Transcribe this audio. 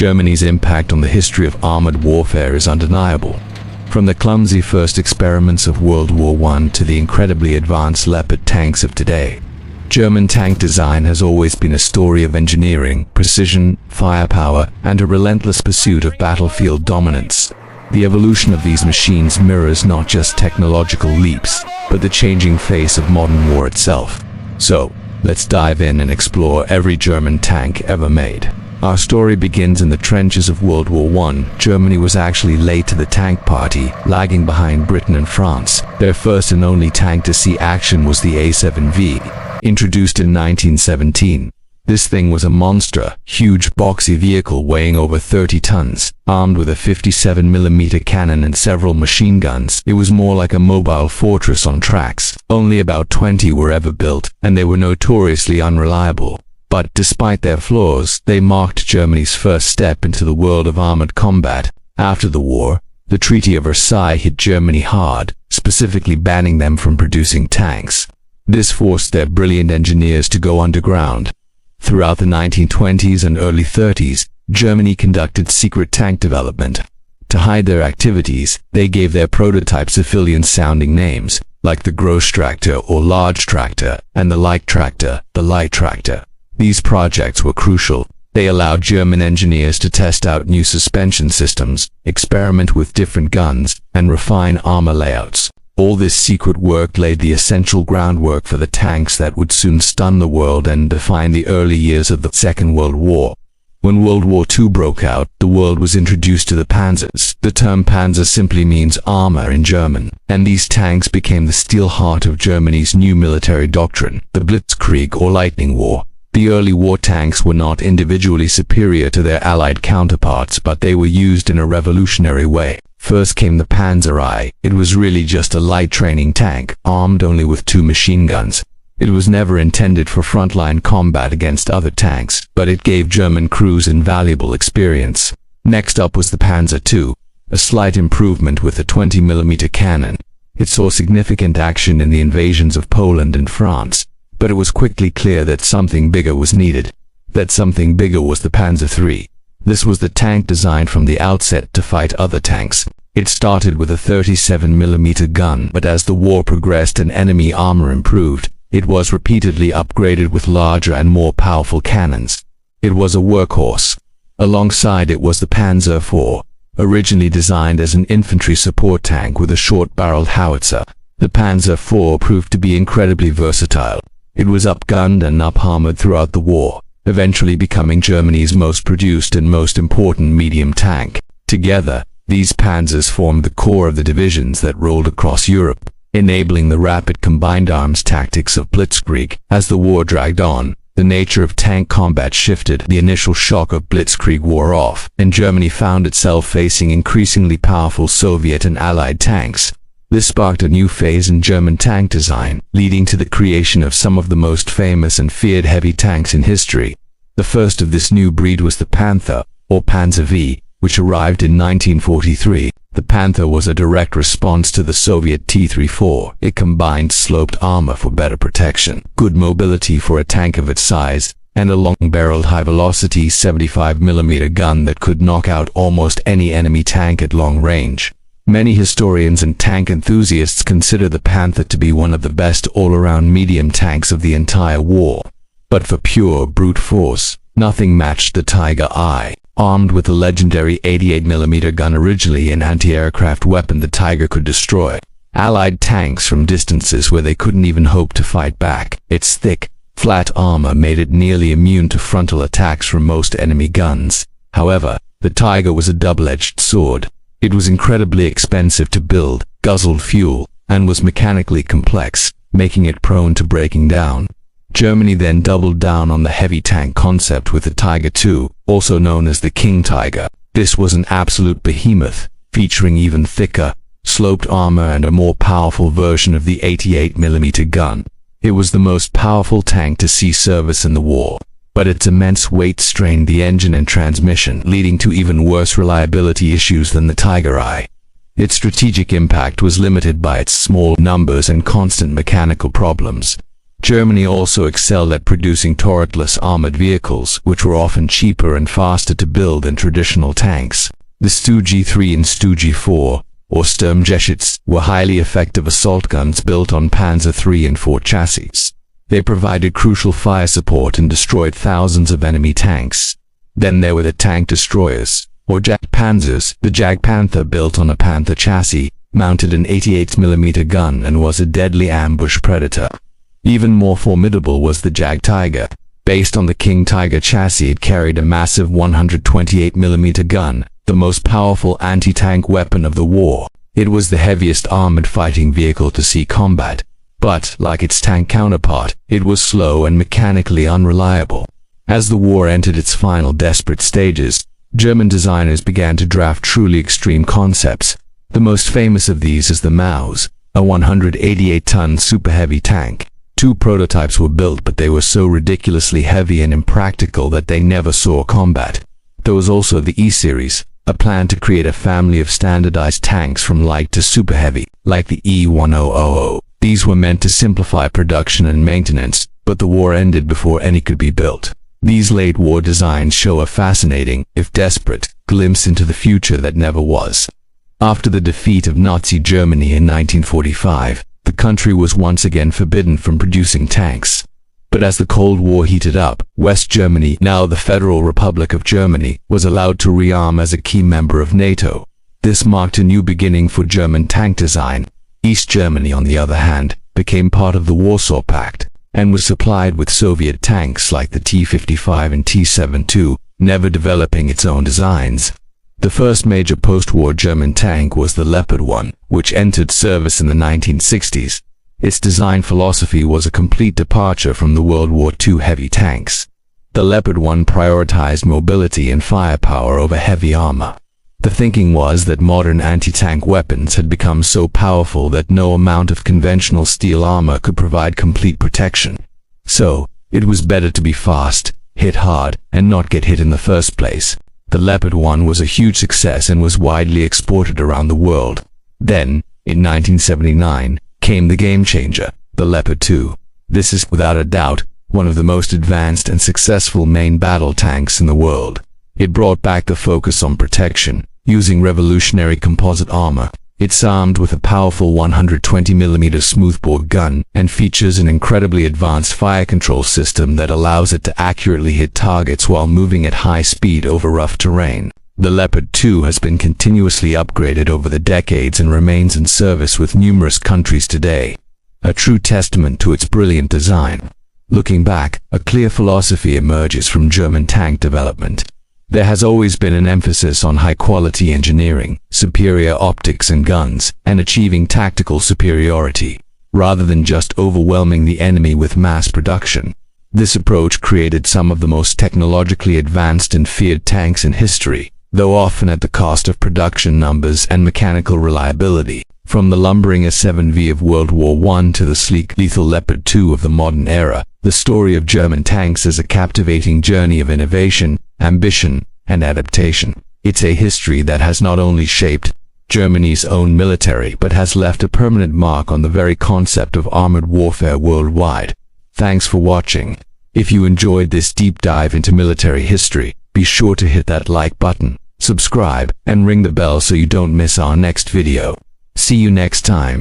Germany's impact on the history of armored warfare is undeniable. From the clumsy first experiments of World War I to the incredibly advanced Leopard tanks of today, German tank design has always been a story of engineering, precision, firepower, and a relentless pursuit of battlefield dominance. The evolution of these machines mirrors not just technological leaps, but the changing face of modern war itself. So, let's dive in and explore every German tank ever made. Our story begins in the trenches of World War I. Germany was actually late to the tank party, lagging behind Britain and France. Their first and only tank to see action was the A7V, introduced in 1917. This thing was a monster, huge boxy vehicle weighing over 30 tons, armed with a 57mm cannon and several machine guns. It was more like a mobile fortress on tracks. Only about 20 were ever built, and they were notoriously unreliable. But despite their flaws, they marked Germany's first step into the world of armored combat. After the war, the Treaty of Versailles hit Germany hard, specifically banning them from producing tanks. This forced their brilliant engineers to go underground. Throughout the 1920s and early 30s, Germany conducted secret tank development. To hide their activities, they gave their prototypes civilian-sounding names, like the Großtraktor or large tractor, and the light tractor, the light tractor. These projects were crucial. They allowed German engineers to test out new suspension systems, experiment with different guns, and refine armor layouts. All this secret work laid the essential groundwork for the tanks that would soon stun the world and define the early years of the Second World War. When World War II broke out, the world was introduced to the Panzers. The term Panzer simply means armor in German, and these tanks became the steel heart of Germany's new military doctrine, the Blitzkrieg or Lightning War. The early war tanks were not individually superior to their Allied counterparts, but they were used in a revolutionary way. First came the Panzer I. It was really just a light training tank, armed only with 2 machine guns. It was never intended for frontline combat against other tanks, but it gave German crews invaluable experience. Next up was the Panzer II, a slight improvement with a 20mm cannon. It saw significant action in the invasions of Poland and France. But it was quickly clear that something bigger was needed. That something bigger was the Panzer III. This was the tank designed from the outset to fight other tanks. It started with a 37mm gun, but as the war progressed and enemy armor improved, it was repeatedly upgraded with larger and more powerful cannons. It was a workhorse. Alongside it was the Panzer IV, originally designed as an infantry support tank with a short-barreled howitzer. The Panzer IV proved to be incredibly versatile. It was up-gunned and up-armored throughout the war, eventually becoming Germany's most produced and most important medium tank. Together, these panzers formed the core of the divisions that rolled across Europe, enabling the rapid combined arms tactics of Blitzkrieg. As the war dragged on, the nature of tank combat shifted. The initial shock of Blitzkrieg wore off, and Germany found itself facing increasingly powerful Soviet and Allied tanks. This sparked a new phase in German tank design, leading to the creation of some of the most famous and feared heavy tanks in history. The first of this new breed was the Panther, or Panzer V, which arrived in 1943. The Panther was a direct response to the Soviet T-34. It combined sloped armor for better protection, good mobility for a tank of its size, and a long-barreled high-velocity 75mm gun that could knock out almost any enemy tank at long range. Many historians and tank enthusiasts consider the Panther to be one of the best all-around medium tanks of the entire war. But for pure brute force, nothing matched the Tiger I. Armed with the legendary 88mm gun, originally an anti-aircraft weapon the Tiger could destroy Allied tanks from distances where they couldn't even hope to fight back. Its thick, flat armor made it nearly immune to frontal attacks from most enemy guns. However, the Tiger was a double-edged sword. It was incredibly expensive to build, guzzled fuel, and was mechanically complex, making it prone to breaking down. Germany then doubled down on the heavy tank concept with the Tiger II, also known as the King Tiger. This was an absolute behemoth, featuring even thicker, sloped armor and a more powerful version of the 88mm gun. It was the most powerful tank to see service in the war, but its immense weight strained the engine and transmission, leading to even worse reliability issues than the Tiger I. Its strategic impact was limited by its small numbers and constant mechanical problems. Germany also excelled at producing turretless armored vehicles, which were often cheaper and faster to build than traditional tanks. The Stu-G3 and Stu-G4, or Sturmgeschütze, were highly effective assault guns built on Panzer III and IV chassis. They provided crucial fire support and destroyed thousands of enemy tanks. Then there were the tank destroyers, or Jagdpanzers. The Panther, built on a Panther chassis, mounted an 88mm gun and was a deadly ambush predator. Even more formidable was the Tiger. Based on the King Tiger chassis, it carried a massive 128mm gun, the most powerful anti-tank weapon of the war. It was the heaviest armored fighting vehicle to see combat, but, like its tank counterpart, it was slow and mechanically unreliable. As the war entered its final desperate stages, German designers began to draft truly extreme concepts. The most famous of these is the Maus, a 188-ton super-heavy tank. 2 prototypes were built, but they were so ridiculously heavy and impractical that they never saw combat. There was also the E-Series, a plan to create a family of standardized tanks from light to super-heavy, like the E-1000. These were meant to simplify production and maintenance, but the war ended before any could be built. These late-war designs show a fascinating, if desperate, glimpse into the future that never was. After the defeat of Nazi Germany in 1945, the country was once again forbidden from producing tanks. But as the Cold War heated up, West Germany, now the Federal Republic of Germany, was allowed to rearm as a key member of NATO. This marked a new beginning for German tank design. East Germany, on the other hand, became part of the Warsaw Pact, and was supplied with Soviet tanks like the T-55 and T-72, never developing its own designs. The first major post-war German tank was the Leopard I, which entered service in the 1960s. Its design philosophy was a complete departure from the World War II heavy tanks. The Leopard I prioritized mobility and firepower over heavy armor. The thinking was that modern anti-tank weapons had become so powerful that no amount of conventional steel armor could provide complete protection. So, it was better to be fast, hit hard, and not get hit in the first place. The Leopard I was a huge success and was widely exported around the world. Then, in 1979, came the game changer, the Leopard II. This is, without a doubt, one of the most advanced and successful main battle tanks in the world. It brought back the focus on protection, using revolutionary composite armor. It's armed with a powerful 120mm smoothbore gun and features an incredibly advanced fire control system that allows it to accurately hit targets while moving at high speed over rough terrain. The Leopard II has been continuously upgraded over the decades and remains in service with numerous countries today. A true testament to its brilliant design. Looking back, a clear philosophy emerges from German tank development. There has always been an emphasis on high-quality engineering, superior optics and guns, and achieving tactical superiority, rather than just overwhelming the enemy with mass production. This approach created some of the most technologically advanced and feared tanks in history, though often at the cost of production numbers and mechanical reliability. From the lumbering S-7V of World War I to the sleek, lethal Leopard II of the modern era, the story of German tanks is a captivating journey of innovation, ambition, and adaptation. It's a history that has not only shaped Germany's own military but has left a permanent mark on the very concept of armored warfare worldwide. Thanks for watching. If you enjoyed this deep dive into military history, be sure to hit that like button, subscribe, and ring the bell so you don't miss our next video. See you next time.